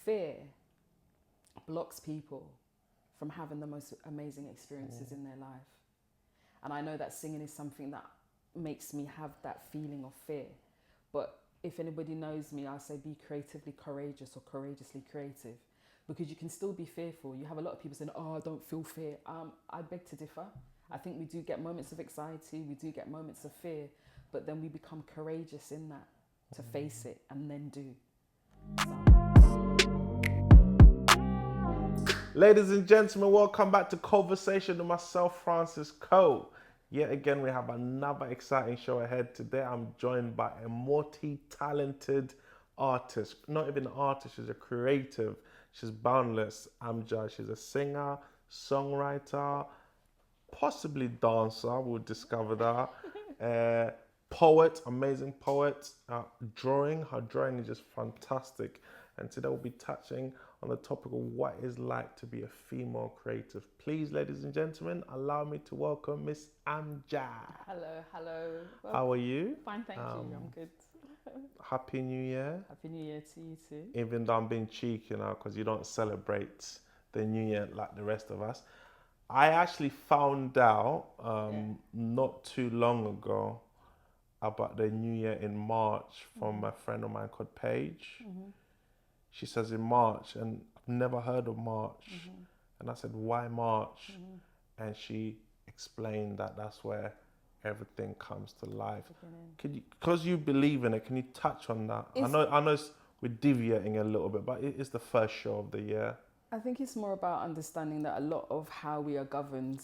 fear blocks people from having the most amazing experiences in their life. And I know that singing is something that makes me have that feeling of fear. But if anybody knows me, I'll say be creatively courageous or courageously creative, because you can still be fearful. You have a lot of people saying, oh, I don't feel fear. I beg to differ. I think we do get moments of anxiety, we do get moments of fear, but then we become courageous in that to face it and then do. Ladies and gentlemen, welcome back to Koh-versation with myself, Francis Koh. Yet again, we have another exciting show ahead. Today, I'm joined by a multi-talented artist. Not even an artist, she's a creative. She's boundless. Amja, she's a singer, songwriter, possibly dancer, we'll discover that. Poet, amazing poet. Her drawing is just fantastic. And today we'll be touching on the topic of what it's like to be a female creative. Please, ladies and gentlemen, allow me to welcome Miss Amja. Hello. Well, how are you? Fine, thank you. I'm good. Happy New Year. Happy New Year to you too. Even though I'm being cheeky now because you don't celebrate the New Year like the rest of us. I actually found out not too long ago about the New Year in March from a friend of mine called Paige. She says in March, and I've never heard of March. And I said, why March? And she explained that that's where everything comes to life. Can you, because you believe in it, can you touch on that? I know we're deviating a little bit, but it is the first show of the year. I think it's more about understanding that a lot of how we are governed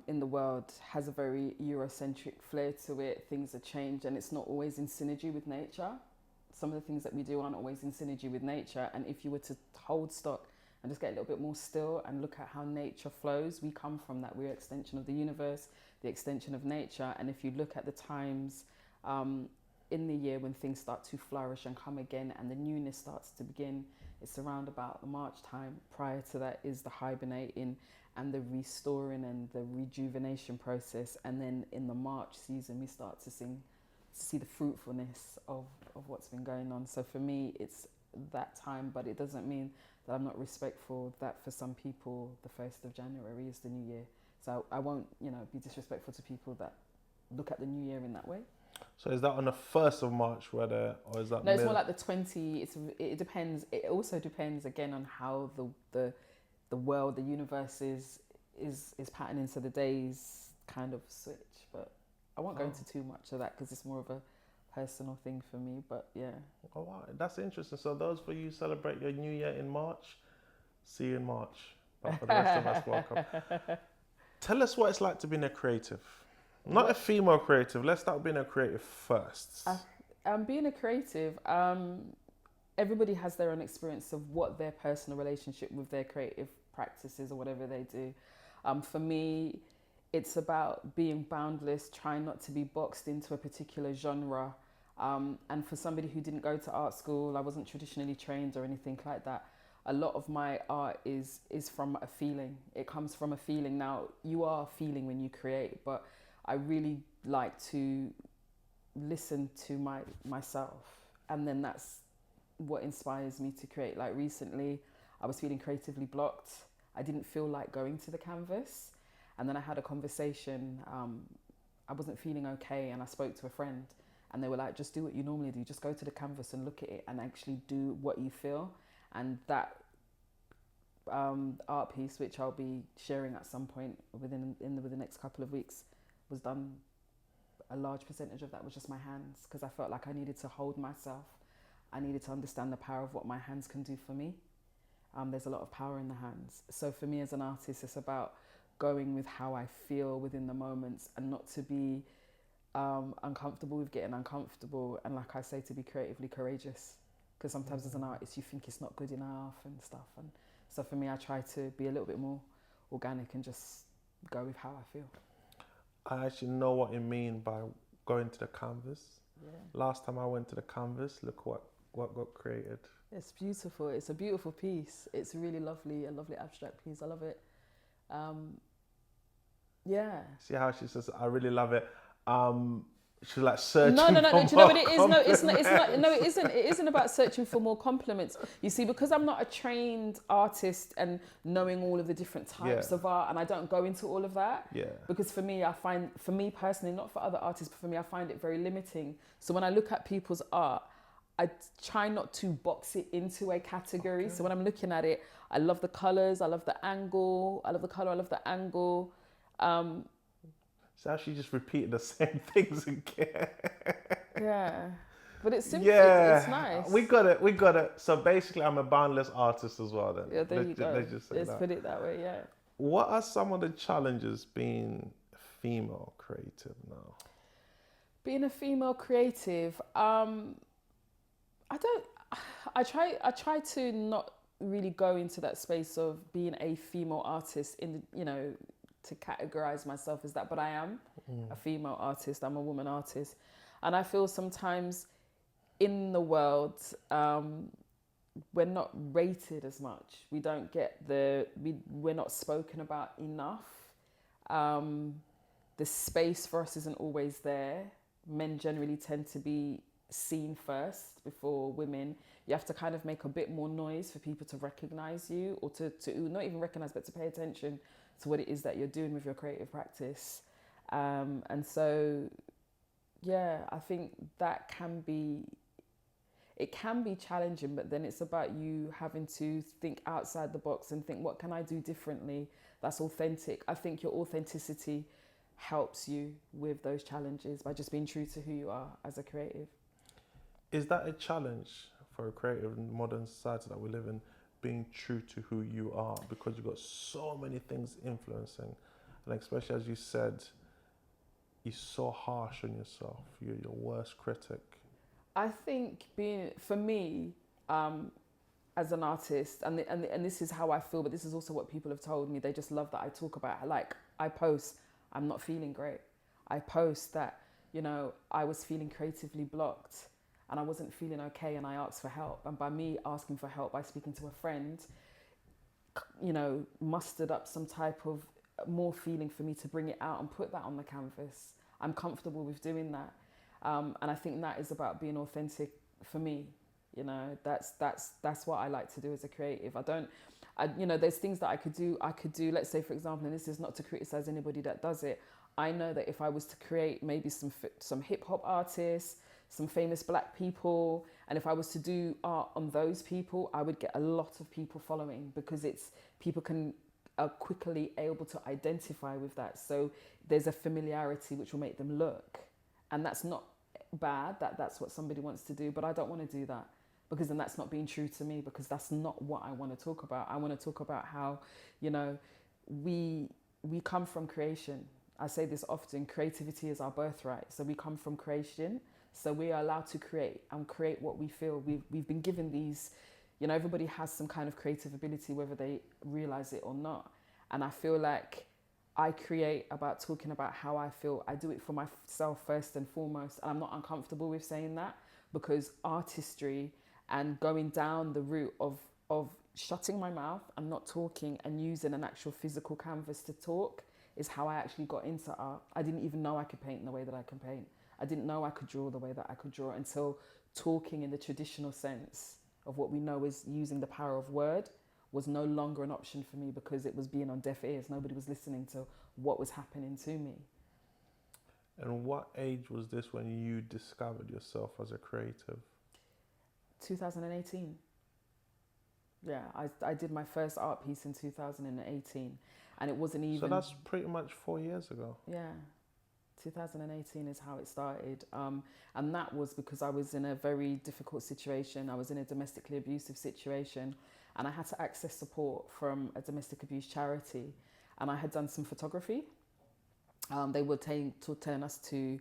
in the world has a very Eurocentric flair to it. Things are changed and it's not always in synergy with nature. Some of the things that we do aren't always in synergy with nature. And if you were to hold stock and just get a little bit more still and look at how nature flows, we come from that. We're an extension of the universe, the extension of nature. And if you look at the times in the year when things start to flourish and come again and the newness starts to begin, it's around about the March time. Prior to that is the hibernating and the restoring and the rejuvenation process. And then in the March season, we start to see the fruitfulness of what's been going on. So for me, it's that time, but it doesn't mean that I'm not respectful that for some people, the 1st of January is the new year. So I won't, be disrespectful to people that look at the new year in that way. So is that on the 1st of March or is that? No, it's more like the 20. It depends. It also depends again on how the world, the universe is patterning. So the days kind of switch. But I won't go into too much of that because it's more of a personal thing for me. But yeah. Oh wow, that's interesting. So those for you celebrate your New Year in March, see you in March. But for the rest of us, welcome. Tell us what it's like to be a creative. Not a female creative. Let's start being a creative first. Being a creative, everybody has their own experience of what their personal relationship with their creative practices or whatever they do. For me, it's about being boundless, trying not to be boxed into a particular genre. And for somebody who didn't go to art school, I wasn't traditionally trained or anything like that. A lot of my art is from a feeling. It comes from a feeling. Now, you are feeling when you create, but I really like to listen to myself, and then that's what inspires me to create. Like recently, I was feeling creatively blocked. I didn't feel like going to the canvas, and then I had a conversation. I wasn't feeling okay, and I spoke to a friend, and they were like, just do what you normally do. Just go to the canvas and look at it and actually do what you feel. And that art piece, which I'll be sharing at some point within the next couple of weeks, was done. A large percentage of that was just my hands, because I felt like I needed to hold myself. I needed to understand the power of what my hands can do for me. There's a lot of power in the hands. So for me as an artist, it's about going with how I feel within the moments and not to be uncomfortable with getting uncomfortable. And like I say, to be creatively courageous, because sometimes as an artist, you think it's not good enough and stuff. And so for me, I try to be a little bit more organic and just go with how I feel. I actually know what you mean by going to the canvas. Yeah. Last time I went to the canvas, look what got created. It's beautiful. It's a beautiful piece. It's really lovely, a lovely abstract piece. I love it. Yeah. See how she says, I really love it. She's like searching No, no, no. for Do you know more what it is? No, it's not. It's not. No, it compliments. isn't. It isn't about searching for more compliments. You see, because I'm not a trained artist and knowing all of the different types Yeah. of art, and I don't go into all of that. Yeah. Because for me, for me personally, not for other artists, but for me, I find it very limiting. So when I look at people's art, I try not to box it into a category. Okay. So when I'm looking at it, I love the colors. I love the angle. I love the color. I love the angle. It's actually just repeating the same things again. Yeah, but it's simple. It's Yeah, nice. we got it. We got it. So basically, I'm a boundless artist as well. Then Yeah, there you go. let's just say Let's that. put it that way. Yeah. What are some of the challenges being female creative now? Being a female creative, I don't. I try to not really go into that space of being a female artist to categorize myself as that, but I am a female artist. I'm a woman artist, and I feel sometimes in the world we're not rated as much. We don't get we're not spoken about enough. The space for us isn't always there. Men generally tend to be seen first before women. You have to kind of make a bit more noise for people to recognize you, or to not even recognize, but to pay attention to what it is that you're doing with your creative practice. And so, yeah, I think that it can be challenging, but then it's about you having to think outside the box and think, what can I do differently that's authentic? I think your authenticity helps you with those challenges by just being true to who you are as a creative. Is that a challenge for a creative in the modern society that we live in, being true to who you are? Because you've got so many things influencing, and especially as you said, you're so harsh on yourself. You're your worst critic. I think for me, as an artist, and this is how I feel, but this is also what people have told me. They just love that I talk about, like, I post, I'm not feeling great. I post that, I was feeling creatively blocked and I wasn't feeling okay, and I asked for help. And by me asking for help, by speaking to a friend, mustered up some type of more feeling for me to bring it out and put that on the canvas. I'm comfortable with doing that. And I think that is about being authentic for me. That's what I like to do as a creative. There's things that I could do. Let's say, for example, and this is not to criticize anybody that does it. I know that if I was to create maybe some hip hop artists, some famous black people, and if I was to do art on those people, I would get a lot of people following, because people are quickly able to identify with that. So there's a familiarity which will make them look, and that's not bad. That's what somebody wants to do, but I don't want to do that, because then that's not being true to me, because that's not what I want to talk about. I want to talk about how, we come from creation. I say this often, creativity is our birthright. So we come from creation. So we are allowed to create and create what we feel. We've been given these, everybody has some kind of creative ability, whether they realize it or not. And I feel like I create about talking about how I feel. I do it for myself first and foremost. And I'm not uncomfortable with saying that, because artistry and going down the route of shutting my mouth and not talking and using an actual physical canvas to talk is how I actually got into art. I didn't even know I could paint in the way that I can paint. I didn't know I could draw the way that I could draw until talking in the traditional sense of what we know is using the power of word was no longer an option for me, because it was being on deaf ears. Nobody was listening to what was happening to me. And what age was this when you discovered yourself as a creative? 2018. Yeah, I did my first art piece in 2018, and it wasn't even... So that's pretty much 4 years ago. Yeah, 2018 is how it started. And that was because I was in a very difficult situation. I was in a domestically abusive situation, and I had to access support from a domestic abuse charity. And I had done some photography. They were telling us to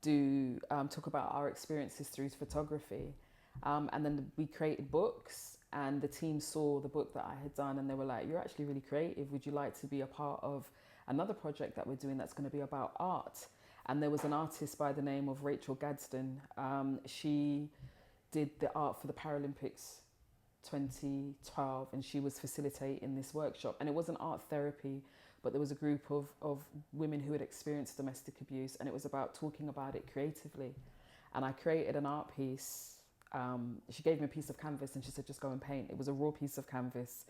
talk about our experiences through photography. And then we created books, and the team saw the book that I had done, and they were like, you're actually really creative. Would you like to be a part of another project that we're doing that's going to be about art? And there was an artist by the name of Rachel Gadsden. She did the art for the Paralympics 2012, and she was facilitating this workshop. And it wasn't art therapy, but there was a group of women who had experienced domestic abuse, and it was about talking about it creatively. And I created an art piece. She gave me a piece of canvas and she said, just go and paint. It was a raw piece of canvas.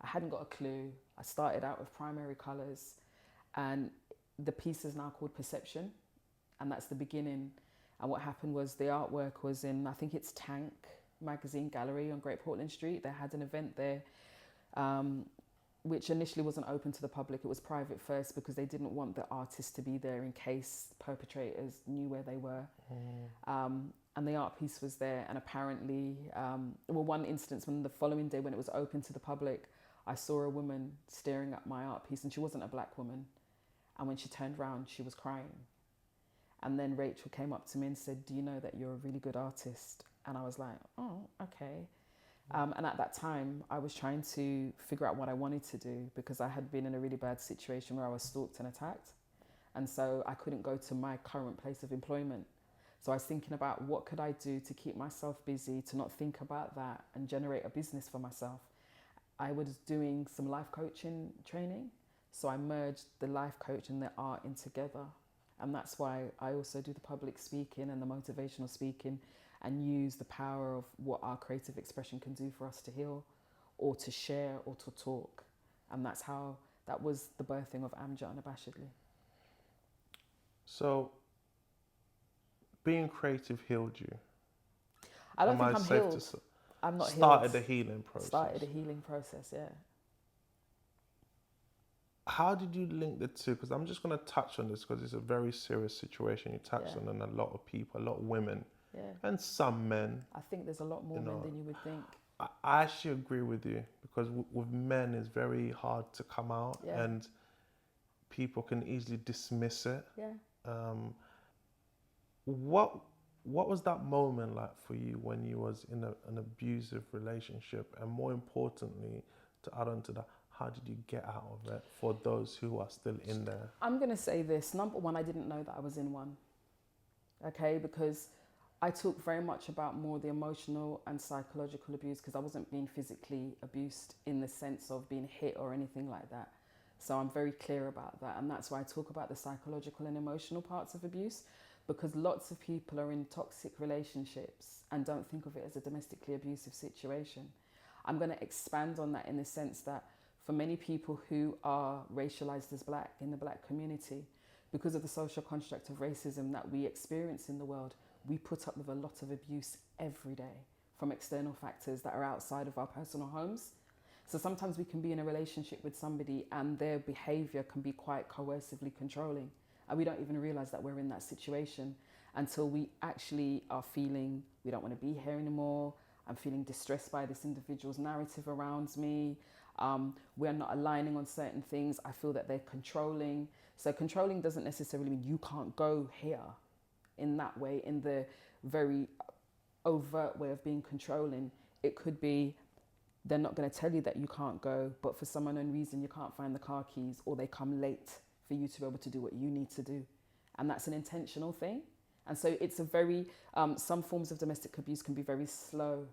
I hadn't got a clue. I started out with primary colours, and the piece is now called Perception, and that's the beginning. And what happened was the artwork was in, I think it's Tank Magazine Gallery on Great Portland Street. They had an event there, which initially wasn't open to the public. It was private first because they didn't want the artists to be there in case perpetrators knew where they were. And the art piece was there, and apparently, one instance, when the following day when it was open to the public, I saw a woman staring at my art piece, and she wasn't a black woman. And when she turned around, she was crying. And then Rachel came up to me and said, do you know that you're a really good artist? And I was like, oh, okay. And at that time, I was trying to figure out what I wanted to do, because I had been in a really bad situation where I was stalked and attacked. And so I couldn't go to my current place of employment. So I was thinking about what could I do to keep myself busy, to not think about that, and generate a business for myself. I was doing some life coaching training. So I merged the life coach and the art in together. And that's why I also do the public speaking and the motivational speaking, and use the power of what our creative expression can do for us to heal, or to share, or to talk. And that was the birthing of Amja unabashedly. So, being creative healed you? I don't think I'm healed. I'm not started healed. the healing process. Started the healing process, yeah. How did you link the two? Because I'm just going to touch on this because it's a very serious situation. You touched on, and a lot of people, a lot of women, and some men. I think there's a lot more men than you would think. I actually agree with you, because with men it's very hard to come out, and people can easily dismiss it. What was that moment like for you when you was in an abusive relationship, and more importantly, to add on to that, how did you get out of it for those who are still in there? I'm going to say this. Number one, I didn't know that I was in one. Okay, because I talk very much about more the emotional and psychological abuse, because I wasn't being physically abused in the sense of being hit or anything like that. So I'm very clear about that. And that's why I talk about the psychological and emotional parts of abuse, because lots of people are in toxic relationships and don't think of it as a domestically abusive situation. I'm going to expand on that in the sense that for many people who are racialized as black in the black community, because of the social construct of racism that we experience in the world, we put up with a lot of abuse every day from external factors that are outside of our personal homes. So sometimes we can be in a relationship with somebody and their behavior can be quite coercively controlling. And we don't even realize that we're in that situation until we actually are feeling, we don't want to be here anymore. I'm feeling distressed by this individual's narrative around me. We're not aligning on certain things. I feel that they're controlling. So controlling doesn't necessarily mean you can't go here in that way, in the very overt way of being controlling. It could be they're not going to tell you that you can't go, but for some unknown reason you can't find the car keys, or they come late for you to be able to do what you need to do. And that's an intentional thing. And so it's a very, some forms of domestic abuse can be very slow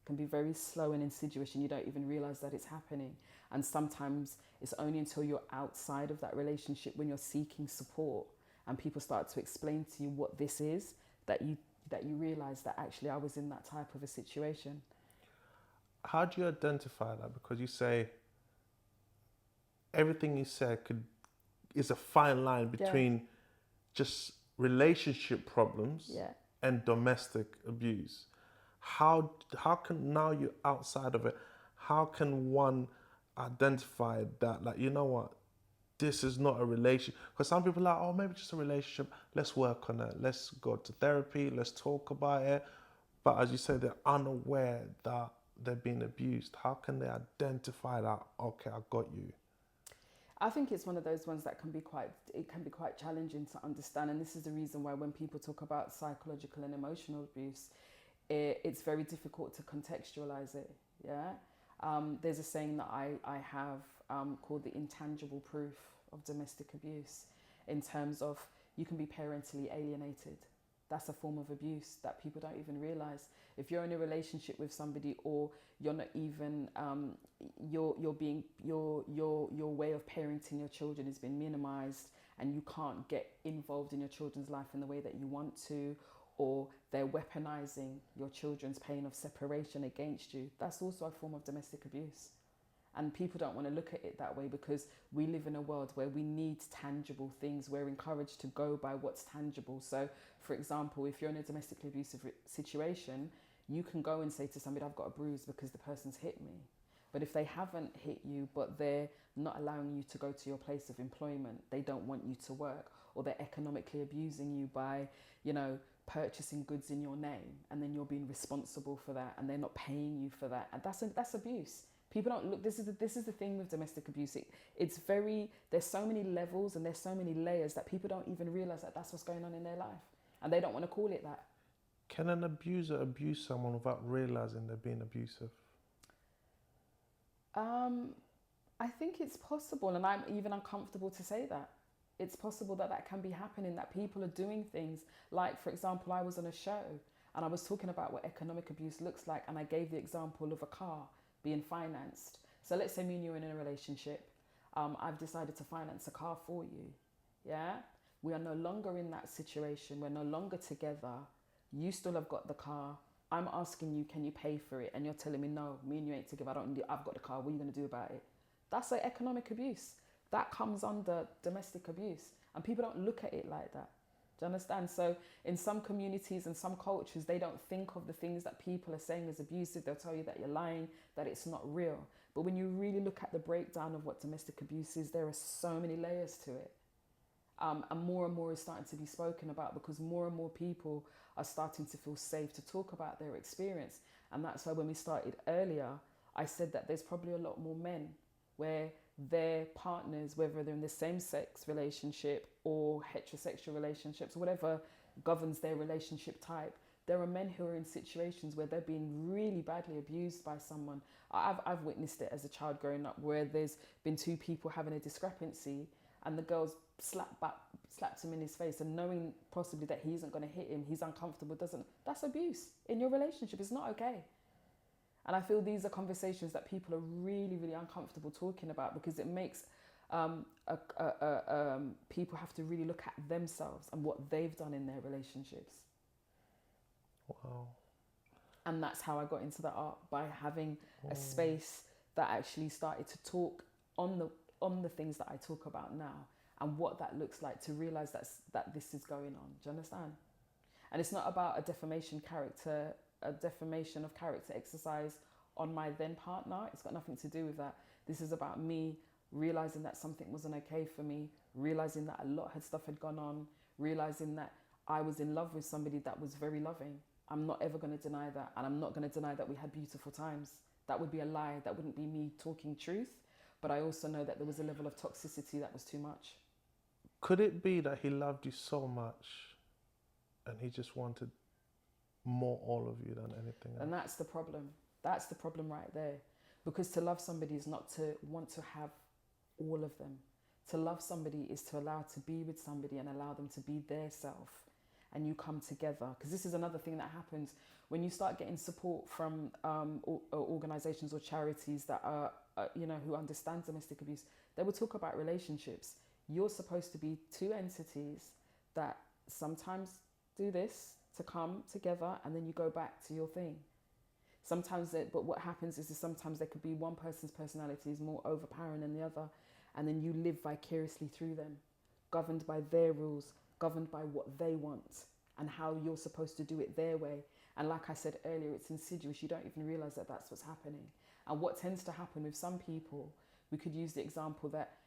and insidious, and you don't even realize that it's happening. And sometimes it's only until you're outside of that relationship, when you're seeking support and people start to explain to you what this is, that you realize that actually I was in that type of a situation. How do you identify that? Because you say everything you said is a fine line between just relationship problems and domestic abuse. How can, now you're outside of it, how can one identify that, like, you know what, this is not a relationship? Because some people are like, oh, maybe just a relationship, let's work on it, let's go to therapy, let's talk about it. But as you say, they're unaware that they're being abused. How can they identify that, okay, I got you? I think it's one of those ones that can be quite challenging to understand. And this is the reason why when people talk about psychological and emotional abuse, it's very difficult to contextualize it. There's a saying that I have called the intangible proof of domestic abuse, in terms of you can be parentally alienated. That's a form of abuse that people don't even realize. If you're in a relationship with somebody, or you're not even you're being your way of parenting your children has been minimized, and you can't get involved in your children's life in the way that you want to, or they're weaponizing your children's pain of separation against you, that's also a form of domestic abuse. And people don't want to look at it that way, because we live in a world where we need tangible things. We're encouraged to go by what's tangible. So, for example, if you're in a domestically abusive situation, you can go and say to somebody, I've got a bruise because the person's hit me. But if they haven't hit you, but they're not allowing you to go to your place of employment, they don't want you to work, or they're economically abusing you by, purchasing goods in your name, and then you're being responsible for that, and they're not paying you for that, and that's abuse. People don't look. This is the thing with domestic abuse. There's so many levels and there's so many layers that people don't even realize that that's what's going on in their life, and they don't want to call it that. Can an abuser abuse someone without realizing they're being abusive? I think it's possible, and I'm even uncomfortable to say that. It's possible that can be happening, that people are doing things like, for example, I was on a show and I was talking about what economic abuse looks like, and I gave the example of a car being financed. So let's say me and you are in a relationship. I've decided to finance a car for you. Yeah? We are no longer in that situation. We're no longer together. You still have got the car. I'm asking you, can you pay for it? And you're telling me, no, me and you ain't together. I've got the car. What are you going to do about it? That's like economic abuse. That comes under domestic abuse. And people don't look at it like that. Do you understand? So in some communities and some cultures, they don't think of the things that people are saying as abusive. They'll tell you that you're lying, that it's not real. But when you really look at the breakdown of what domestic abuse is, there are so many layers to it. And more is starting to be spoken about, because more and more people are starting to feel safe to talk about their experience. And that's why when we started earlier, I said that there's probably a lot more men where their partners, whether they're in the same sex relationship or heterosexual relationships, whatever governs their relationship type, there are men who are in situations where they're being really badly abused by someone. I've witnessed it as a child growing up, where there's been two people having a discrepancy, and the girl's slapped him in his face, and knowing possibly that he isn't going to hit him, he's uncomfortable, that's abuse in your relationship. It's not okay. And I feel these are conversations that people are really, really uncomfortable talking about, because it makes people have to really look at themselves and what they've done in their relationships. Wow. And that's how I got into the art, by having a space that actually started to talk on the things that I talk about now, and what that looks like, to realize that this is going on. Do you understand? And it's not about a defamation of character exercise on my then partner. It's got nothing to do with that. This is about me realizing that something wasn't okay for me, realizing that a lot of stuff had gone on, realizing that I was in love with somebody that was very loving. I'm not ever going to deny that, and I'm not going to deny that we had beautiful times. That would be a lie. That wouldn't be me talking truth. But I also know that there was a level of toxicity that was too much. Could it be that he loved you so much and he just wanted more all of you than anything else? And that's the problem. That's the problem right there. Because to love somebody is not to want to have all of them. To love somebody is to allow to be with somebody and allow them to be their self, and you come together. Because this is another thing that happens when you start getting support from organizations or charities that are, who understand domestic abuse. They will talk about relationships. You're supposed to be two entities that sometimes do this to come together, and then you go back to your thing. But what happens is sometimes there could be one person's personality is more overpowering than the other, and then you live vicariously through them, governed by their rules, governed by what they want, and how you're supposed to do it their way. And like I said earlier, it's insidious. You don't even realize that that's what's happening. And what tends to happen with some people, we could use the example that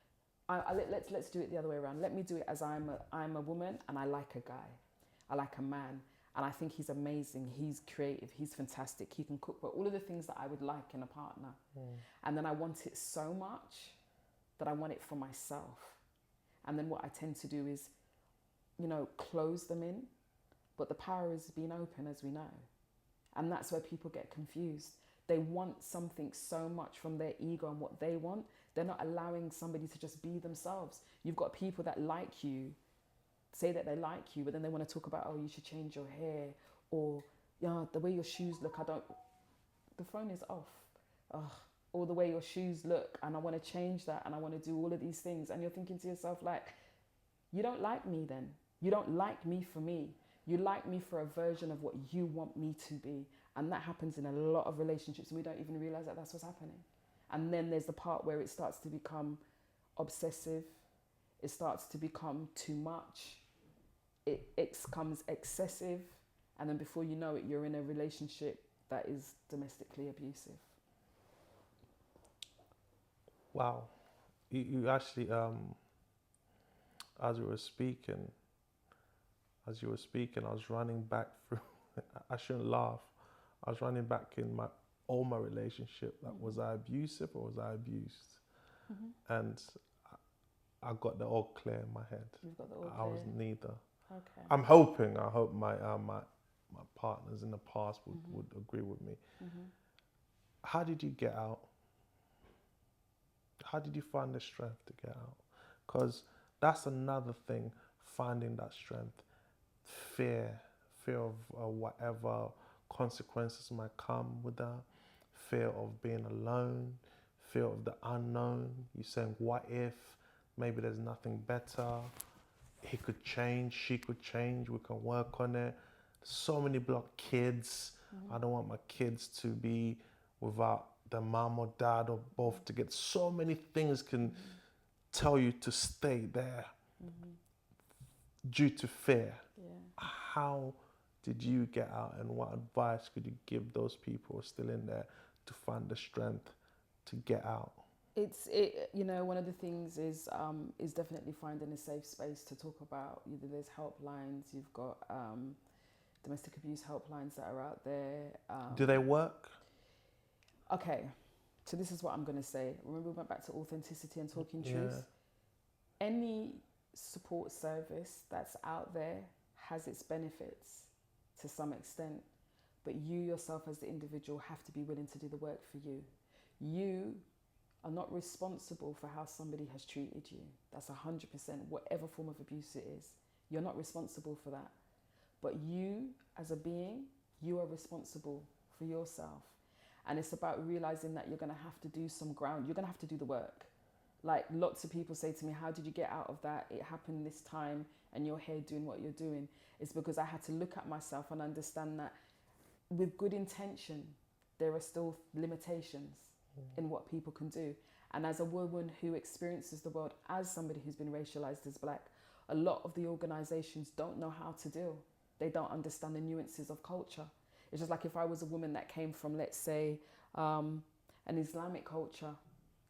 let's do it the other way around. Let me do it as I'm a woman and I like a guy, I like a man, and I think he's amazing, he's creative, he's fantastic, he can cook, but all of the things that I would like in a partner. And then I want it so much that I want it for myself. And then what I tend to do is, close them in, but the power is being open, as we know. And that's where people get confused. They want something so much from their ego and what they want. They're not allowing somebody to just be themselves. You've got people that like you, say that they like you, but then they want to talk about, oh, you should change your hair, or yeah, the way your shoes look, the phone is off. Ugh. Or the way your shoes look, and I want to change that, and I want to do all of these things. And you're thinking to yourself, like, you don't like me then. You don't like me for me. You like me for a version of what you want me to be. And that happens in a lot of relationships, and we don't even realize that that's what's happening. And then there's the part where it starts to become obsessive. It starts to become too much. It becomes excessive. And then before you know it, you're in a relationship that is domestically abusive. Wow. You actually, as you were speaking, I was running back through, I shouldn't laugh. I was running back in all my relationship. That was I abusive or was I abused? And I got the all clear in my head. You've got the all clear. I was neither. Okay. I hope my partners in the past would agree with me. How did you get out? How did you find the strength to get out? Because that's another thing, finding that strength. Fear of whatever consequences might come with that. Fear of being alone. Fear of the unknown. You're saying, what if? Maybe there's nothing better. He could change, she could change, we can work on it. So many block kids. I don't want my kids to be without their mom or dad or both together. So many things can tell you to stay there due to fear. Yeah. How did you get out, and what advice could you give those people who are still in there to find the strength to get out? One of the things is definitely finding a safe space to talk about. There's helplines. You've got domestic abuse helplines that are out there. Do they work? Okay, so this is what I'm going to say. Remember, we went back to authenticity and talking truth. Any support service that's out there has its benefits to some extent, but you yourself as the individual have to be willing to do the work for you. You are not responsible for how somebody has treated you. That's 100%, whatever form of abuse it is. You're not responsible for that. But you, as a being, you are responsible for yourself. And it's about realizing that you're going to have to do some ground. You're going to have to do the work. Like, lots of people say to me, how did you get out of that? It happened this time and you're here doing what you're doing. It's because I had to look at myself and understand that with good intention, there are still limitations in what people can do. And as a woman who experiences the world as somebody who's been racialized as black, a lot of the organizations don't know how to deal. They don't understand the nuances of culture. It's just like if I was a woman that came from, let's say, an Islamic culture.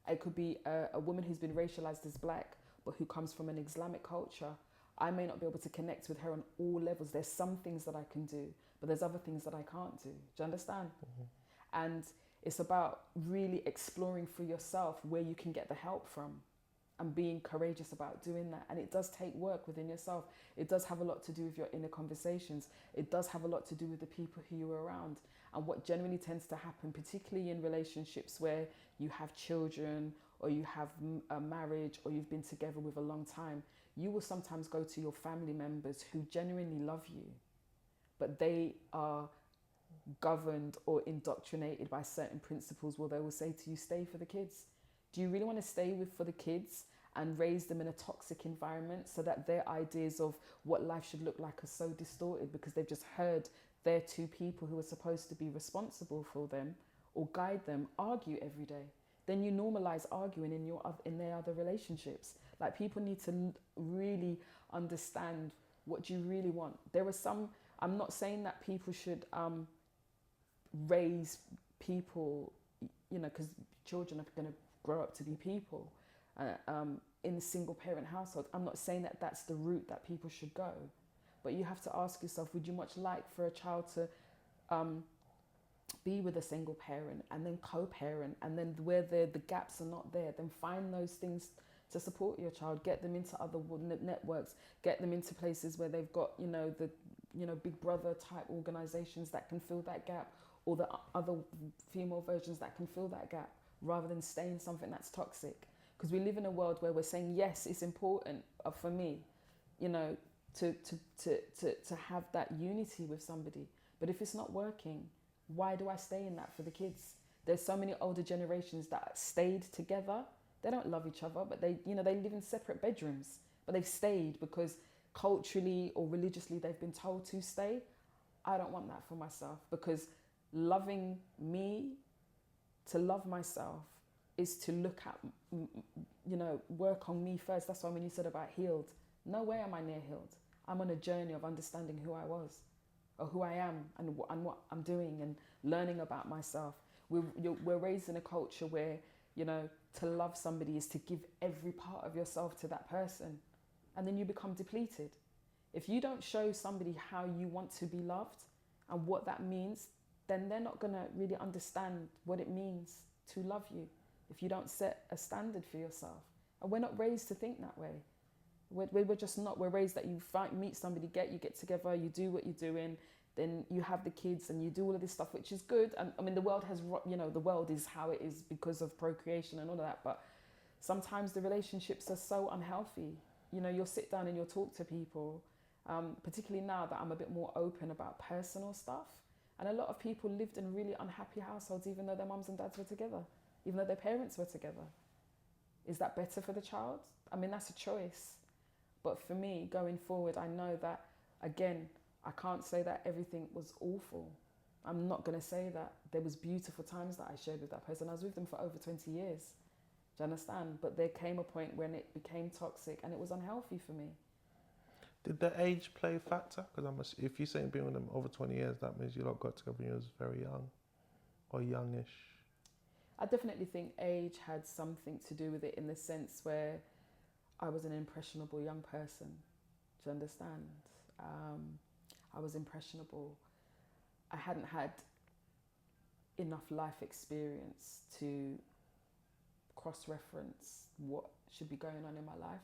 It could be a woman who's been racialized as black, but who comes from an Islamic culture. I may not be able to connect with her on all levels. There's some things that I can do, but there's other things that I can't do. Do you understand? And it's about really exploring for yourself where you can get the help from and being courageous about doing that. And it does take work within yourself. It does have a lot to do with your inner conversations. It does have a lot to do with the people who you're around. And what generally tends to happen, particularly in relationships where you have children or you have a marriage or you've been together with a long time, you will sometimes go to your family members who genuinely love you, but they are governed or indoctrinated by certain principles where they will say to you, stay for the kids. Do you really want to stay for the kids and raise them in a toxic environment so that their ideas of what life should look like are so distorted because they've just heard their two people who are supposed to be responsible for them or guide them argue every day? Then you normalize arguing in their other relationships. Like, people need to really understand what you really want. There are some, I'm not saying that people should raise people, because children are going to grow up to be people in a single parent household. I'm not saying that that's the route that people should go, but you have to ask yourself, would you much like for a child to be with a single parent and then co-parent, and then where the gaps are not there, then find those things to support your child, get them into other networks, get them into places where they've got the Big Brother type organizations that can fill that gap, or the other female versions that can fill that gap, rather than stay in something that's toxic. Because we live in a world where we're saying, yes, it's important for me, to have that unity with somebody. But if it's not working, why do I stay in that for the kids? There's so many older generations that stayed together. They don't love each other, but they live in separate bedrooms, but they've stayed because culturally or religiously they've been told to stay. I don't want that for myself, because loving me, to love myself, is to look at, work on me first. That's why when you said about healed, no way am I near healed. I'm on a journey of understanding who I was, or who I am, and what I'm doing, and learning about myself. We're raised in a culture where, to love somebody is to give every part of yourself to that person, and then you become depleted. If you don't show somebody how you want to be loved and what that means, then they're not going to really understand what it means to love you if you don't set a standard for yourself. And we're not raised to think that way. We're just not. We're raised that you meet somebody, you get together, you do what you're doing, then you have the kids and you do all of this stuff, which is good. And I mean, the world has, the world is how it is because of procreation and all of that. But sometimes the relationships are so unhealthy. You'll sit down and you'll talk to people, particularly now that I'm a bit more open about personal stuff. And a lot of people lived in really unhappy households, even though their mums and dads were together, even though their parents were together. Is that better for the child? I mean, that's a choice. But for me, going forward, I know that, again, I can't say that everything was awful. I'm not going to say that. There was beautiful times that I shared with that person. I was with them for over 20 years. Do you understand? But there came a point when it became toxic and it was unhealthy for me. Did the age play a factor? Because if you're saying being with them over 20 years, that means you lot got together when you was very young or youngish. I definitely think age had something to do with it, in the sense where I was an impressionable young person. Do you understand? I was impressionable. I hadn't had enough life experience to cross-reference what should be going on in my life.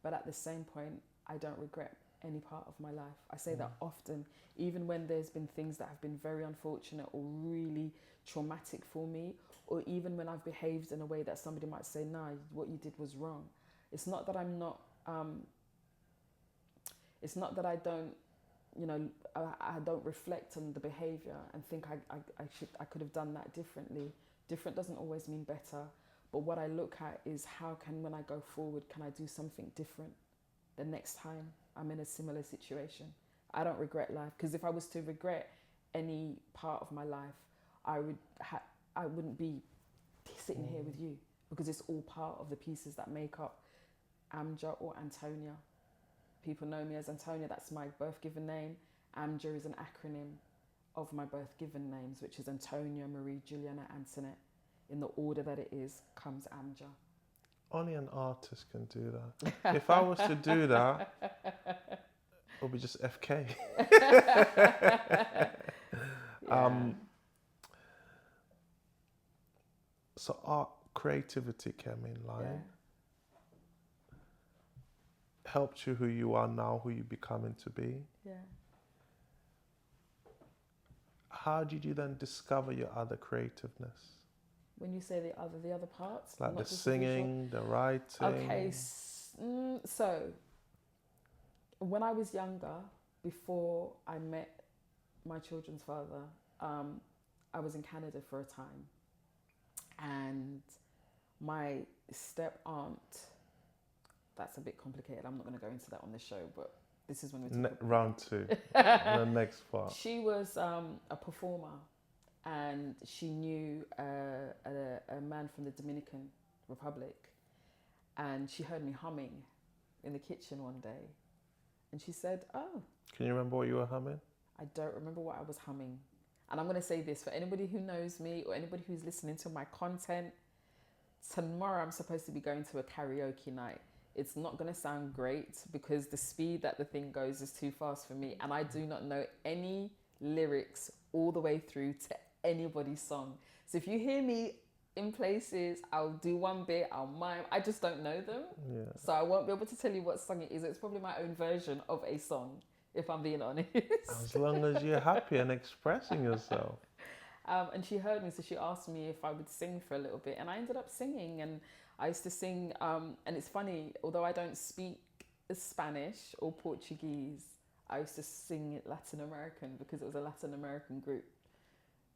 But at the same point, I don't regret any part of my life. I say that often, even when there's been things that have been very unfortunate or really traumatic for me, or even when I've behaved in a way that somebody might say, nah, what you did was wrong. It's not that I'm not, it's not that I don't, I don't reflect on the behavior and think I could have done that differently. Different doesn't always mean better. But what I look at is when I go forward, can I do something different the next time I'm in a similar situation? I don't regret life, because if I was to regret any part of my life, I wouldn't be sitting here with you, because it's all part of the pieces that make up Amja or Antonia. People know me as Antonia, that's my birth given name. Amja is an acronym of my birth given names, which is Antonia, Marie, Juliana, Antoinette. In the order that it is, comes Amja. Only an artist can do that. If I was to do that, it would be just FK. So art, creativity came in line. Helped you who you are now, who you're becoming to be. Yeah. How did you then discover your other creativeness? When you say the other parts? Like the singing, the writing. Okay, so when I was younger, before I met my children's father, I was in Canada for a time. And my step-aunt, that's a bit complicated. I'm not going to go into that on the show, but this is when we're talking round two, the next part. She was a performer, and she knew a man from the Dominican Republic, and she heard me humming in the kitchen one day, and she said, oh. Can you remember what you were humming? I don't remember what I was humming. And I'm going to say this for anybody who knows me or anybody who's listening to my content. Tomorrow I'm supposed to be going to a karaoke night. It's not going to sound great because the speed that the thing goes is too fast for me. And I do not know any lyrics all the way through to anybody's song. So if you hear me in places, I'll do one bit, I'll mime. I just don't know them. Yeah. So I won't be able to tell you what song it is. It's probably my own version of a song, if I'm being honest. As long as you're happy and expressing yourself. And she heard me, so she asked me if I would sing for a little bit. And I ended up singing, and I used to sing, and it's funny, although I don't speak Spanish or Portuguese, I used to sing it Latin American because it was a Latin American group.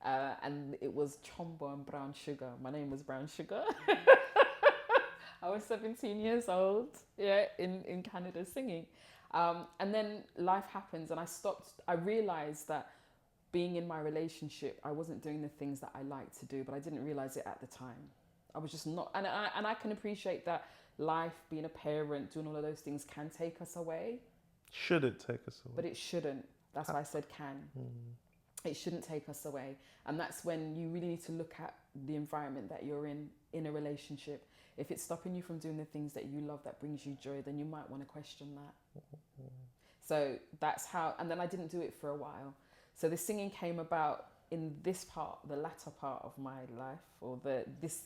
And it was Chombo and Brown Sugar. My name was Brown Sugar. I was 17 years old, yeah, in Canada singing. And then life happens and I realized that being in my relationship, I wasn't doing the things that I like to do, but I didn't realize it at the time. I was just not, and I can appreciate that life, being a parent, doing all of those things can take us away. Should it take us away? But it shouldn't. That's why I said can. It shouldn't take us away. And that's when you really need to look at the environment that you're in a relationship. If it's stopping you from doing the things that you love, that brings you joy, then you might want to question that. So that's how, and then I didn't do it for a while. So the singing came about in this part, the latter part of my life, or this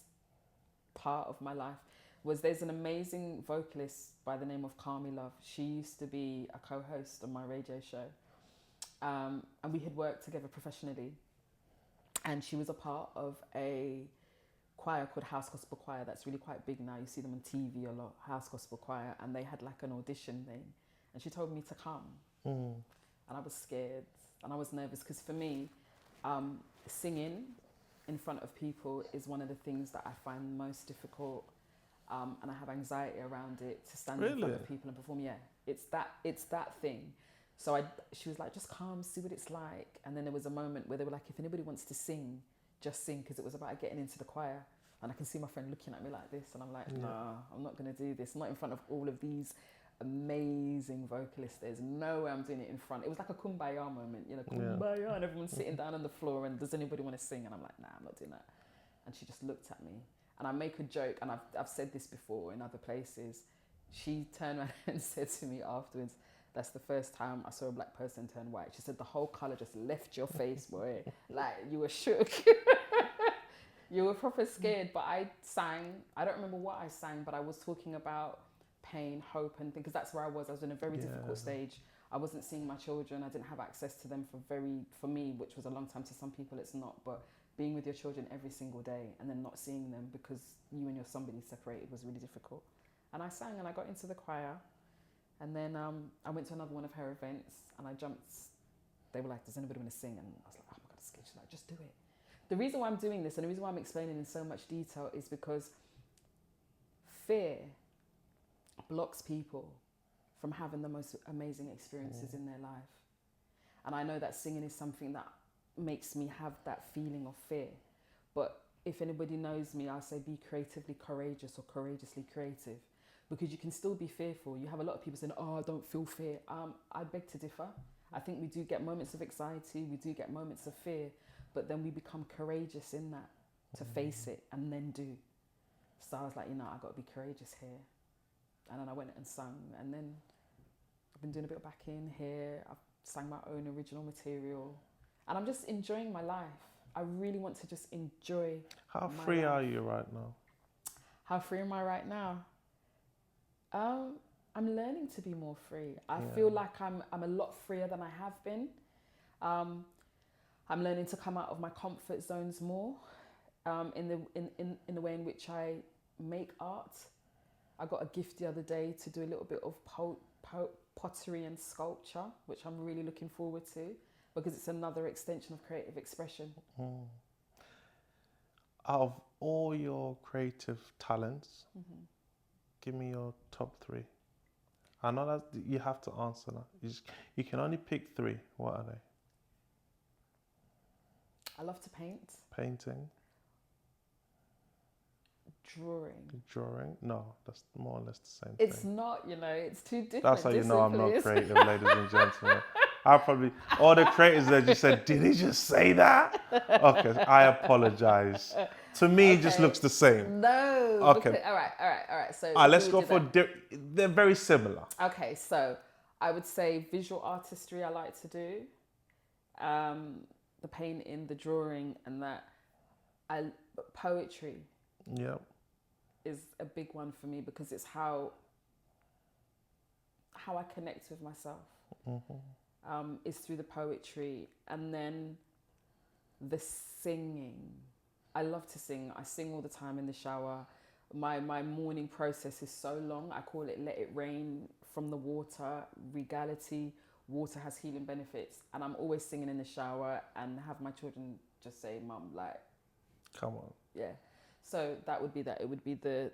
part of my life, was there's an amazing vocalist by the name of Kami Love. She used to be a co-host on my radio show. And we had worked together professionally. And she was a part of a choir called House Gospel Choir that's really quite big now. You see them on TV a lot, House Gospel Choir. And they had like an audition thing. And she told me to come. And I was scared and I was nervous because for me, singing in front of people is one of the things that I find most difficult. And I have anxiety around it, to stand in front of people and perform. Yeah, it's that thing. So she was like, just come, see what it's like. And then there was a moment where they were like, if anybody wants to sing, just sing, because it was about getting into the choir. And I can see my friend looking at me like this, and I'm like, nah, I'm not going to do this. Not in front of all of these amazing vocalists. There's no way I'm doing it in front. It was like a kumbaya moment, you know, kumbaya, and everyone's sitting down on the floor, and does anybody want to sing? And I'm like, nah, I'm not doing that. And she just looked at me. And I make a joke, and I've said this before in other places. She turned around and said to me afterwards, that's the first time I saw a black person turn white. She said, the whole colour just left your face, boy. Like, you were shook. You were proper scared. But I sang. I don't remember what I sang, but I was talking about pain, hope, and things, because that's where I was. I was in a very difficult stage. I wasn't seeing my children. I didn't have access to them for me, which was a long time. To some people, it's not. But being with your children every single day and then not seeing them because you and your somebody separated was really difficult. And I sang and I got into the choir. And then I went to another one of her events and I jumped. They were like, does anybody want to sing? And I was like, oh my God, it's scared. She's like, just do it. The reason why I'm doing this and the reason why I'm explaining in so much detail is because fear blocks people from having the most amazing experiences in their life. And I know that singing is something that makes me have that feeling of fear. But if anybody knows me, I'll say be creatively courageous or courageously creative. Because you can still be fearful. You have a lot of people saying, oh, I don't feel fear. I beg to differ. I think we do get moments of anxiety. We do get moments of fear. But then we become courageous in that to face it and then do. So I was like, I've got to be courageous here. And then I went and sung. And then I've been doing a bit of backing here. I've sang my own original material. And I'm just enjoying my life. I really want to just enjoy How free are you right now? How free am I right now? I'm learning to be more free. I feel like I'm a lot freer than I have been. I'm learning to come out of my comfort zones more in the way in which I make art. I got a gift the other day to do a little bit of pottery and sculpture, which I'm really looking forward to because it's another extension of creative expression. Out of all your creative talents, give me your top 3. I know that you have to answer that. You can only pick 3. What are they? I love to paint. Painting. Drawing? No, that's more or less the same thing. It's not, it's too different. That's how you know I'm not creative, ladies and gentlemen. All the creators there just said, did he just say that? Okay, I apologize. To me, it just looks the same. No. Okay. Because, all right. So let's go for, they're very similar. Okay, so I would say visual artistry I like to do. The painting, the drawing, and that. Poetry. Yep. Is a big one for me because it's how I connect with myself. Is through the poetry, and then the singing. I love to sing. I sing all the time in the shower. My morning process is so long. I call it let it rain from the water, regality, water has healing benefits. And I'm always singing in the shower and have my children just say, Mum, like, Come on. yeah. So that would be that. It would be the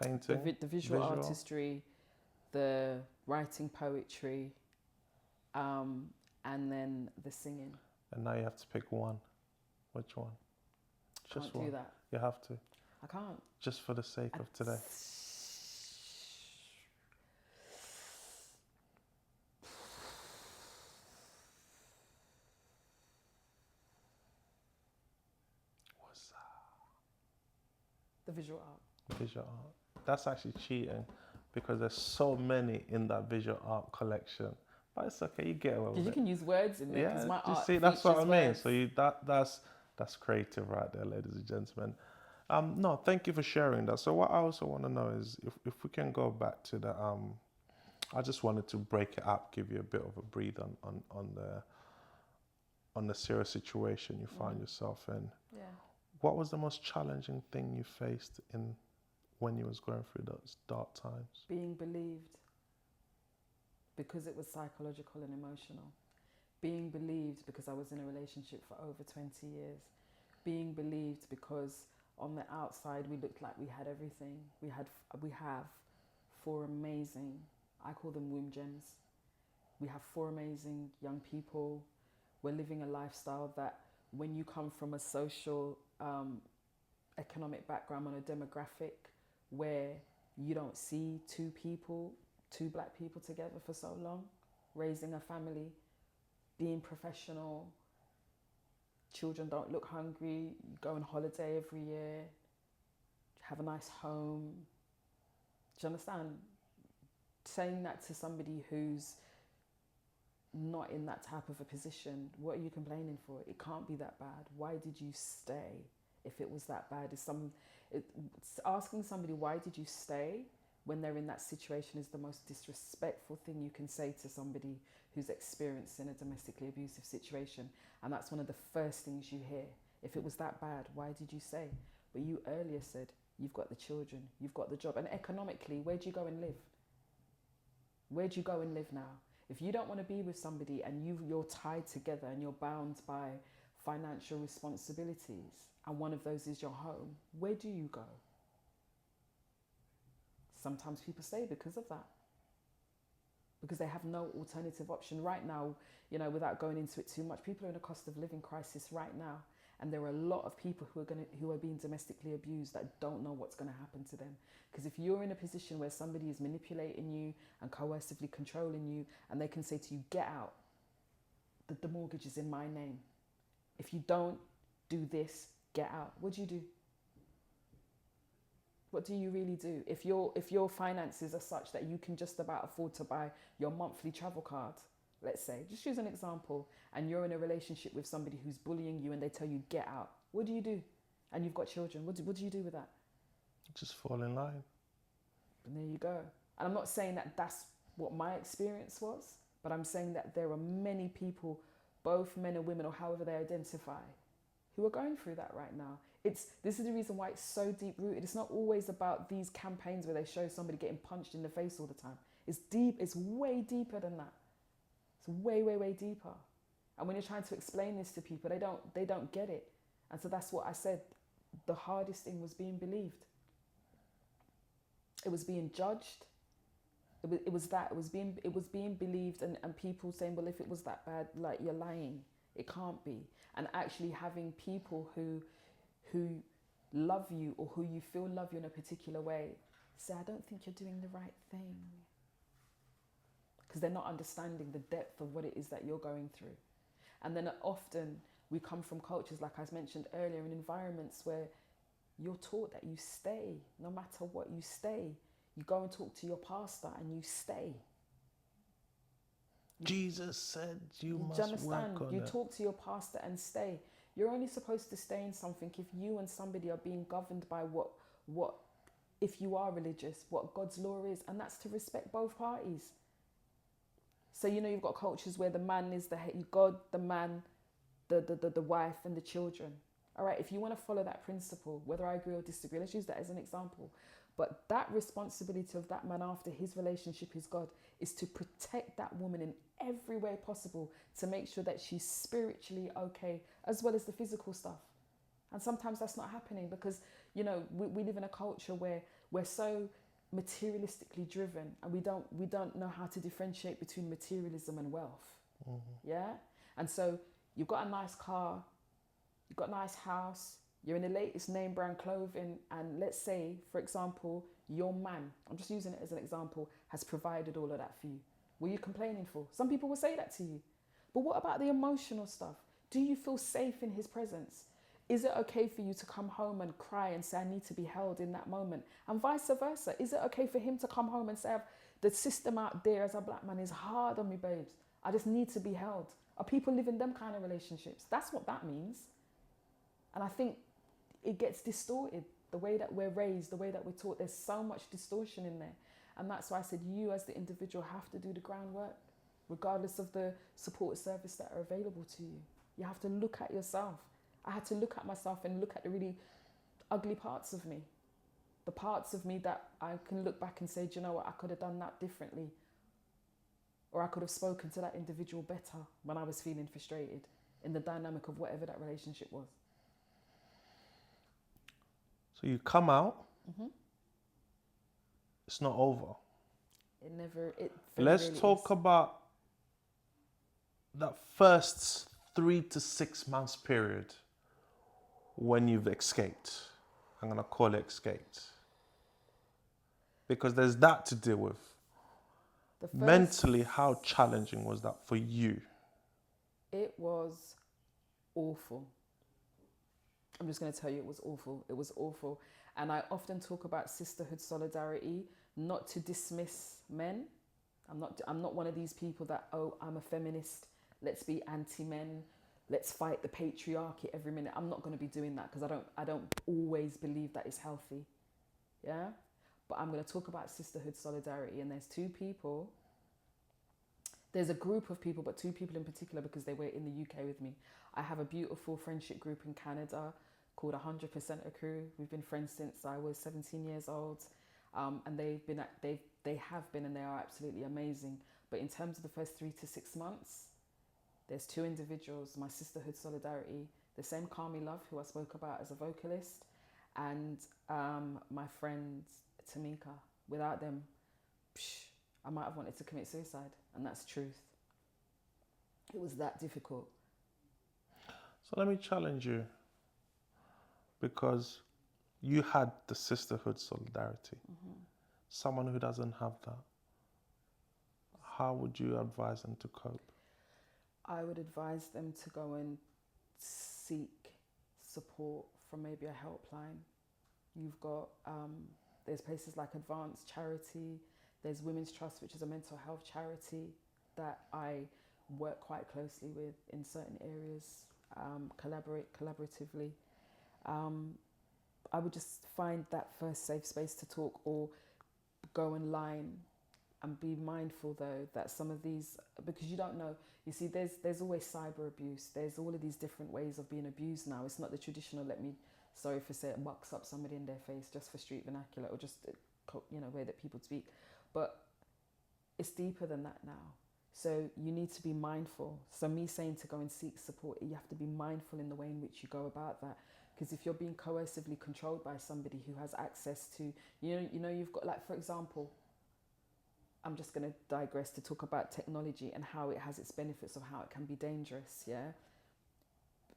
Painting. the visual artistry, the writing poetry, and then the singing. And now you have to pick one. Which one? Just Can't one. do that. You have to. I can't. Just for the sake of today. What's that? The visual art. Visual art. That's actually cheating because there's so many in that visual art collection. But it's okay, you get away with Because it. you can use words in there. Yeah, My you art see, that's what I features mean. words. So that's creative right there, ladies and gentlemen. No, thank you for sharing that. So what I also want to know is if we can go back to the I just wanted to break it up, give you a bit of a breathe on the serious situation you find yourself in. Yeah. What was the most challenging thing you faced in when you was going through those dark times? Being believed, because it was psychological and emotional. Being believed because I was in a relationship for over 20 years. Being believed because on the outside we looked like we had everything. We have 4 amazing, I call them womb gems. We have 4 amazing young people. We're living a lifestyle that when you come from a social, economic background, on a demographic where you don't see 2 black people together for so long, raising a family, being professional, children don't look hungry, you go on holiday every year, have a nice home. Do you understand? Saying that to somebody who's not in that type of a position, what are you complaining for? It can't be that bad. Why did you stay if it was that bad? It's asking somebody, why did you stay when they're in that situation, is the most disrespectful thing you can say to somebody who's experiencing a domestically abusive situation. And that's one of the first things you hear. If it was that bad, why did you stay? But you earlier said, you've got the children, you've got the job. And economically, where do you go and live? Where do you go and live now? If you don't want to be with somebody and you're tied together and you're bound by financial responsibilities, and one of those is your home, where do you go? Sometimes people stay because of that, because they have no alternative option. Right now, without going into it too much, people are in a cost of living crisis right now. And there are a lot of people who are being domestically abused that don't know what's going to happen to them. Because if you're in a position where somebody is manipulating you and coercively controlling you, and they can say to you, get out, the mortgage is in my name. If you don't do this, get out. What do you do? What do you really do? If your finances are such that you can just about afford to buy your monthly travel card, let's say, just use an example, and you're in a relationship with somebody who's bullying you and they tell you, get out. What do you do? And you've got children. What do you do with that? Just fall in line. And there you go. And I'm not saying that that's what my experience was, but I'm saying that there are many people, both men and women, or however they identify, who are going through that right now. This is the reason why it's so deep rooted. It's not always about these campaigns where they show somebody getting punched in the face all the time. It's deep. It's way deeper than that. It's way, way, way deeper. And when you're trying to explain this to people, they don't get it. And so that's what I said. The hardest thing was being believed. It was being judged. It was being believed, and people saying, well, if it was that bad, like, you're lying. It can't be. And actually having people who love you, or who you feel love you in a particular way, say, I don't think you're doing the right thing. Because they're not understanding the depth of what it is that you're going through. And then often we come from cultures, like I mentioned earlier, in environments where you're taught that you stay. No matter what, you stay. You go and talk to your pastor and you stay. Jesus said you must understand? work on You it. talk to your pastor and stay. You're only supposed to stay in something if you and somebody are being governed by what if you are religious, what God's law is, and that's to respect both parties. So, you've got cultures where the man is the head, God, the man, the wife, and the children. All right, if you want to follow that principle, whether I agree or disagree, let's use that as an example. But that responsibility of that man after his relationship is God is to protect that woman in every way possible to make sure that she's spiritually okay as well as the physical stuff. And sometimes that's not happening because, you know, we live in a culture where we're so materialistically driven and we don't know how to differentiate between materialism and wealth. Yeah? And so you've got a nice car, you've got a nice house, you're in the latest name brand clothing, and let's say, for example, your man, I'm just using it as an example, has provided all of that for you. What are you complaining for? Some people will say that to you. But what about the emotional stuff? Do you feel safe in his presence? Is it okay for you to come home and cry and say, I need to be held in that moment? And vice versa. Is it okay for him to come home and say, the system out there as a black man is hard on me, babes. I just need to be held. Are people living them kind of relationships? That's what that means. And I think it gets distorted. The way that we're raised, the way that we're taught, there's so much distortion in there. And that's why I said you as the individual have to do the groundwork, regardless of the support service that are available to you. You have to look at yourself. I had to look at myself and look at the really ugly parts of me. The parts of me that I can look back and say, do you know what, I could have done that differently. Or I could have spoken to that individual better when I was feeling frustrated in the dynamic of whatever that relationship was. So you come out, it's not over. Let's talk about that first 3 to 6 months period when you've escaped. I'm going to call it escaped. Because there's that to deal with. Mentally, how challenging was that for you? It was awful. I'm just going to tell you it was awful. It was awful. And I often talk about sisterhood solidarity, not to dismiss men. I'm not one of these people that, oh, I'm a feminist. Let's be anti-men. Let's fight the patriarchy every minute. I'm not going to be doing that because I don't always believe that is healthy. Yeah? But I'm going to talk about sisterhood solidarity. And there's two people. There's a group of people, but two people in particular because they were in the UK with me. I have a beautiful friendship group in Canada called 100% a Crew. We've been friends since I was 17 years old. And they have been and they are absolutely amazing. But in terms of the first 3 to 6 months, there's two individuals, my sisterhood solidarity, the same Kami Love, who I spoke about as a vocalist, and my friend Tamika. Without them, I might have wanted to commit suicide, and that's truth. It was that difficult. So let me challenge you, because you had the sisterhood solidarity. Someone who doesn't have that, how would you advise them to cope? I would advise them to go and seek support from maybe a helpline. You've got, there's places like Advanced Charity, there's Women's Trust, which is a mental health charity that I work quite closely with in certain areas, collaboratively. I would just find that first safe space to talk, or go online and be mindful though that some of these, because you don't know, you see there's always cyber abuse, there's all of these different ways of being abused now. It's not the traditional, sorry for saying, box up somebody in their face just for street vernacular or just way that people speak, but it's deeper than that now. So you need to be mindful. So me saying to go and seek support, you have to be mindful in the way in which you go about that. Because if you're being coercively controlled by somebody who has access to, you've got, like, for example, I'm just going to digress to talk about technology and how it has its benefits of how it can be dangerous, yeah?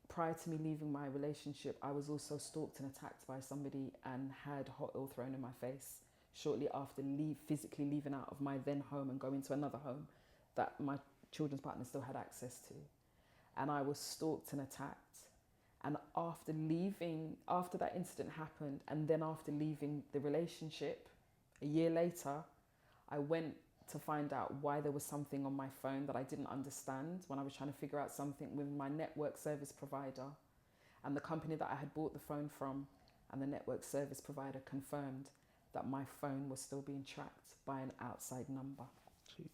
Prior to me leaving my relationship, I was also stalked and attacked by somebody and had hot oil thrown in my face shortly after physically leaving out of my then home and going to another home that my children's partner still had access to. And I was stalked and attacked. And after that incident happened, and then after leaving the relationship, a year later, I went to find out why there was something on my phone that I didn't understand when I was trying to figure out something with my network service provider. And the company that I had bought the phone from and the network service provider confirmed that my phone was still being tracked by an outside number. Jeez.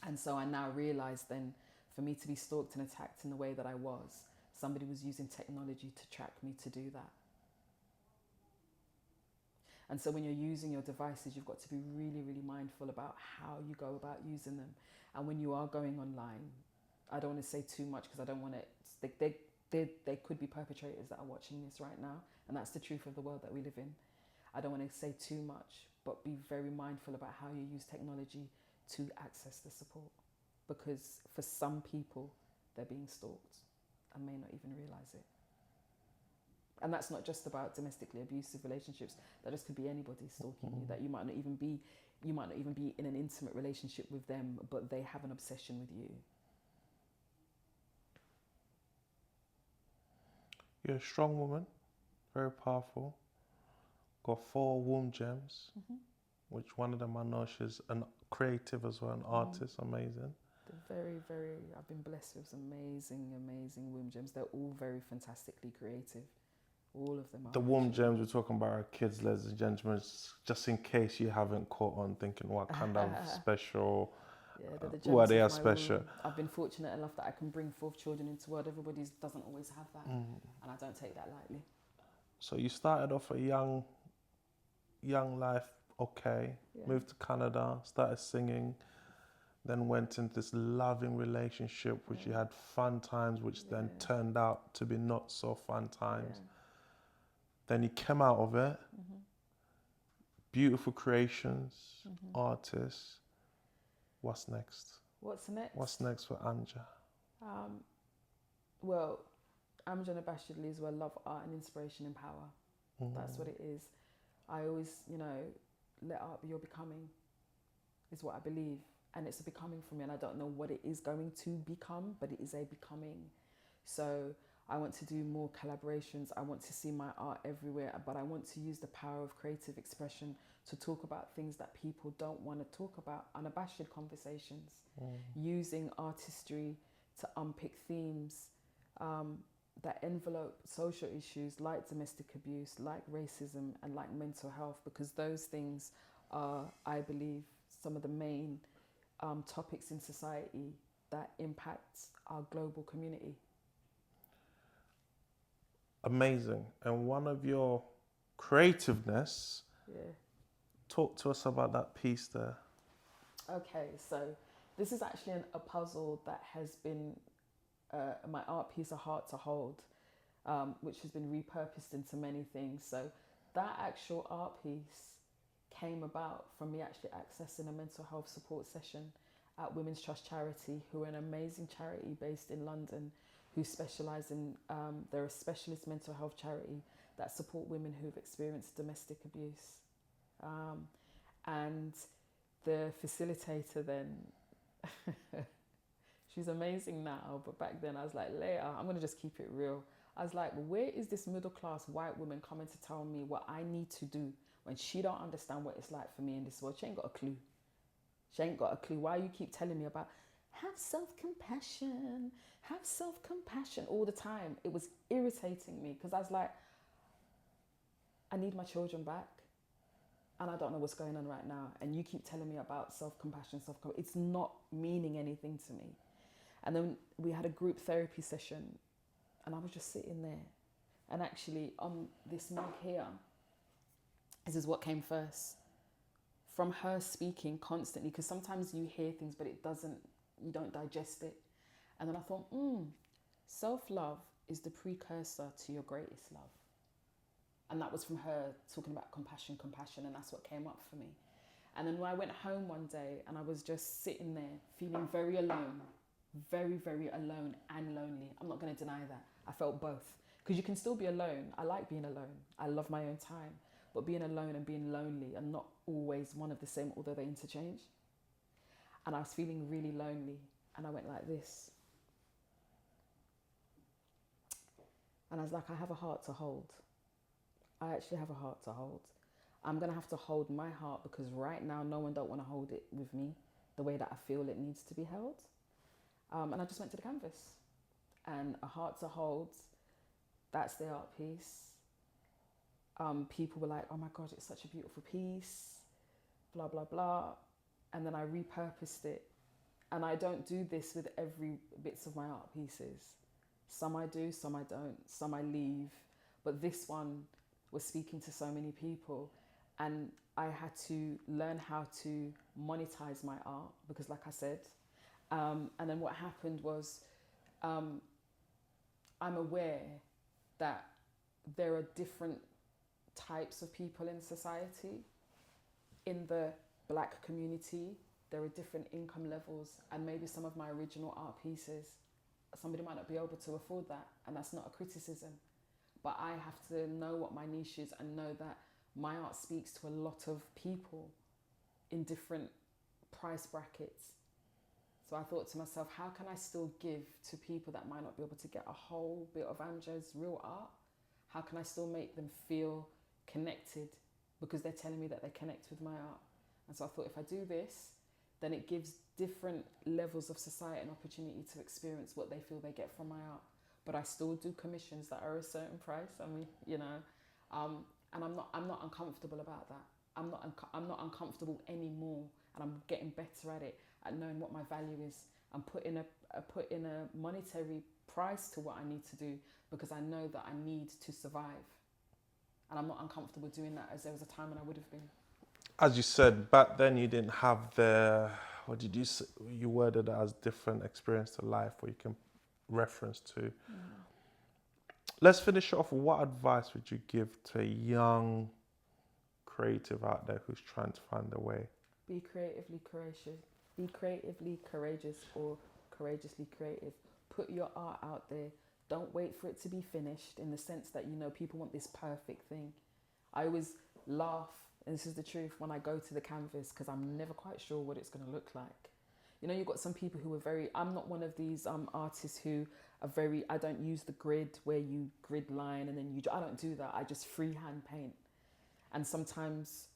And so I now realised then, for me to be stalked and attacked in the way that I was, somebody was using technology to track me to do that. And so when you're using your devices, you've got to be really, really mindful about how you go about using them. And when you are going online, I don't want to say too much because I don't want it. They could be perpetrators that are watching this right now, and that's the truth of the world that we live in. I don't want to say too much, but be very mindful about how you use technology to access the support, because for some people, they're being stalked and may not even realize it. And that's not just about domestically abusive relationships. That just could be anybody stalking you. That you might not even be in an intimate relationship with them, but they have an obsession with you. You're a strong woman, very powerful. Got 4 womb gems, which one of them I know she's a creative as well, an artist, amazing. They're very, very, I've been blessed with some amazing, amazing womb gems. They're all very fantastically creative. All of them are. The womb gems we're talking about are kids, ladies and gentlemen, just in case you haven't caught on thinking what kind of special, they're the why gems they of are my special. womb. I've been fortunate enough that I can bring forth children into the world. Everybody doesn't always have that, and I don't take that lightly. So you started off a young life, moved to Canada, started singing, then went into this loving relationship, which you had fun times, which then turned out to be not so fun times. Then you came out of it, beautiful creations, artists. What's next? What's next? What's next for Amja? Well, Amja unabashedly is where love, art, and inspiration empower. That's what it is. I always, let art be your becoming, is what I believe. And it's a becoming for me, and I don't know what it is going to become, but it is a becoming. So I want to do more collaborations. I want to see my art everywhere, but I want to use the power of creative expression to talk about things that people don't want to talk about, unabashed conversations, using artistry to unpick themes that envelope social issues like domestic abuse, like racism, and like mental health, because those things are, I believe, some of the main topics in society that impact our global community. Amazing. And one of your creativeness, talk to us about that piece there. Okay, so this is actually a puzzle that has been my art piece, A Heart to Hold, which has been repurposed into many things. So that actual art piece came about from me actually accessing a mental health support session at Women's Trust Charity, who are an amazing charity based in London, who specialise in, they're a specialist mental health charity that support women who've experienced domestic abuse. And the facilitator then, she's amazing now, but back then I was like, Leah, I'm going to just keep it real. I was like, well, where is this middle class white woman coming to tell me what I need to do when she don't understand what it's like for me in this world? She ain't got a clue. She ain't got a clue. Why you keep telling me about have self-compassion all the time? It was irritating me because I was like, I need my children back and I don't know what's going on right now. And you keep telling me about self-compassion. It's not meaning anything to me. And then we had a group therapy session and I was just sitting there. And actually on this mug here, this is what came first. From her speaking constantly, because sometimes you hear things, but you don't digest it. And then I thought, self-love is the precursor to your greatest love. And that was from her talking about compassion, and that's what came up for me. And then when I went home one day and I was just sitting there feeling very alone, very, very alone and lonely. I'm not going to deny that. I felt both. Because you can still be alone. I like being alone. I love my own time. But being alone and being lonely are not always one of the same, although they interchange. And I was feeling really lonely. And I went like this. And I was like, I have a heart to hold. I actually have a heart to hold. I'm going to have to hold my heart because right now no one don't want to hold it with me the way that I feel it needs to be held. And I just went to the canvas. And A Heart to Hold, that's the art piece. People were like, oh my God, it's such a beautiful piece, blah, blah, blah. And then I repurposed it. And I don't do this with every bits of my art pieces. Some I do, some I don't, some I leave. But this one was speaking to so many people. And I had to learn how to monetize my art because, like I said, and then what happened was um, I'm aware that there are different types of people in society. In the black community, there are different income levels, and maybe some of my original art pieces, somebody might not be able to afford that, and that's not a criticism. But I have to know what my niche is and know that my art speaks to a lot of people in different price brackets. So I thought to myself, how can I still give to people that might not be able to get a whole bit of Amja's real art? How can I still make them feel connected because they're telling me that they connect with my art? And so I thought, if I do this, then it gives different levels of society an opportunity to experience what they feel they get from my art. But I still do commissions that are a certain price. I mean, and I'm not uncomfortable about that. I'm not uncomfortable anymore, and I'm getting better at it, at knowing what my value is and putting a monetary price to what I need to do, because I know that I need to survive, and I'm not uncomfortable doing that, as there was a time when I would have been. As you said, back then you didn't have the, what did you say? You worded it as different experience to life, where you can reference to. Let's finish off. What advice would you give to a young creative out there who's trying to find a way? Be creatively courageous. Be creatively courageous, or courageously creative. Put your art out there. Don't wait for it to be finished, in the sense that, people want this perfect thing. I always laugh, and this is the truth, when I go to the canvas, because I'm never quite sure what it's going to look like. You've got some people who are very, I'm not one of these artists who are very, I don't use the grid where you grid line and then I don't do that. I just freehand paint. And sometimes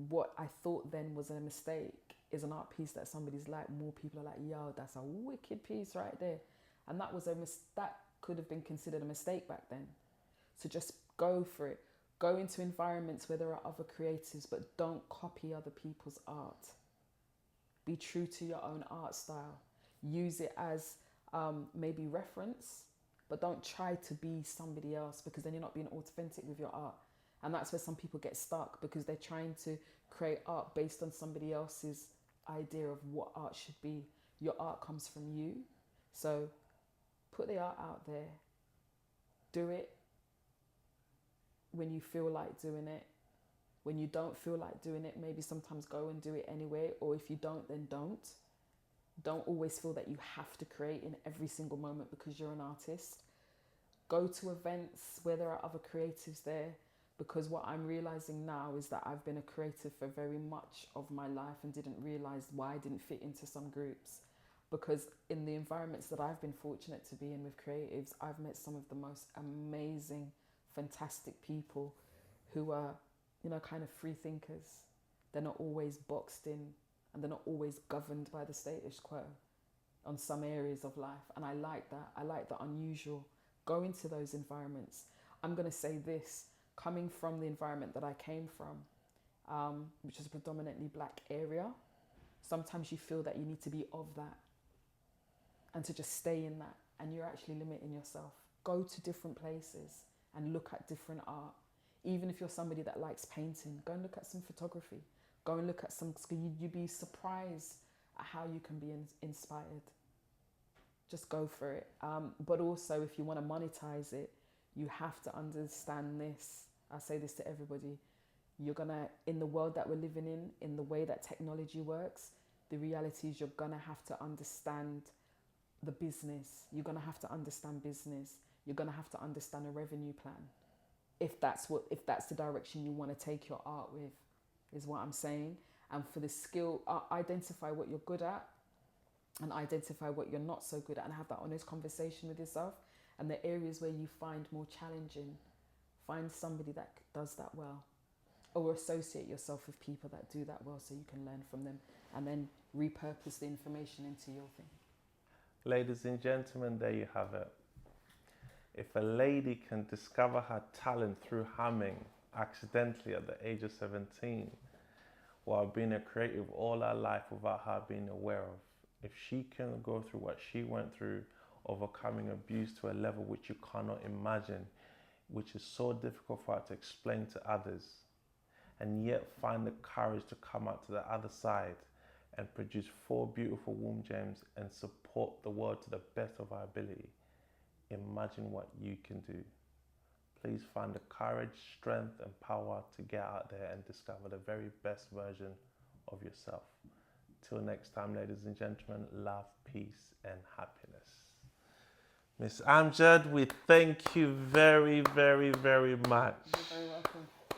what I thought then was a mistake is an art piece that somebody's like, more people are like, yo, that's a wicked piece right there. And that could have been considered a mistake back then. So just go for it. Go into environments where there are other creatives, but don't copy other people's art. Be true to your own art style. Use it as maybe reference, but don't try to be somebody else, because then you're not being authentic with your art. And that's where some people get stuck, because they're trying to create art based on somebody else's idea of what art should be. Your art comes from you. So put the art out there. Do it when you feel like doing it. When you don't feel like doing it, maybe sometimes go and do it anyway. Or if you don't, then don't. Don't always feel that you have to create in every single moment because you're an artist. Go to events where there are other creatives there, because what I'm realizing now is that I've been a creative for very much of my life and didn't realize why I didn't fit into some groups. Because in the environments that I've been fortunate to be in with creatives, I've met some of the most amazing, fantastic people who are, kind of free thinkers. They're not always boxed in, and they're not always governed by the status quo on some areas of life. And I like that. I like the unusual. Go into those environments. I'm going to say this, coming from the environment that I came from, which is a predominantly black area, sometimes you feel that you need to be of that and to just stay in that, and you're actually limiting yourself. Go to different places and look at different art. Even if you're somebody that likes painting, go and look at some photography. Go and look at some, you'd be surprised at how you can be inspired. Just go for it. But also, if you want to monetize it, you have to understand this. I say this to everybody. In the world that we're living in the way that technology works, the reality is you're going to have to understand the business. You're going to have to understand business. You're going to have to understand a revenue plan. If that's the direction you want to take your art with, is what I'm saying. And for the skill, identify what you're good at and identify what you're not so good at, and have that honest conversation with yourself. And the areas where you find more challenging, find somebody that does that well, or associate yourself with people that do that well so you can learn from them and then repurpose the information into your thing. Ladies and gentlemen, there you have it. If a lady can discover her talent through humming accidentally at the age of 17, while being a creative all her life without her being aware of, if she can go through what she went through, overcoming abuse to a level which you cannot imagine, which is so difficult for her to explain to others, and yet find the courage to come out to the other side and produce 4 beautiful womb gems and support the world to the best of our ability, imagine what you can do. Please find the courage, strength, and power to get out there and discover the very best version of yourself. Till next time, ladies and gentlemen, love, peace, and happiness. Miss Amjad, we thank you very, very, very much. You're very welcome.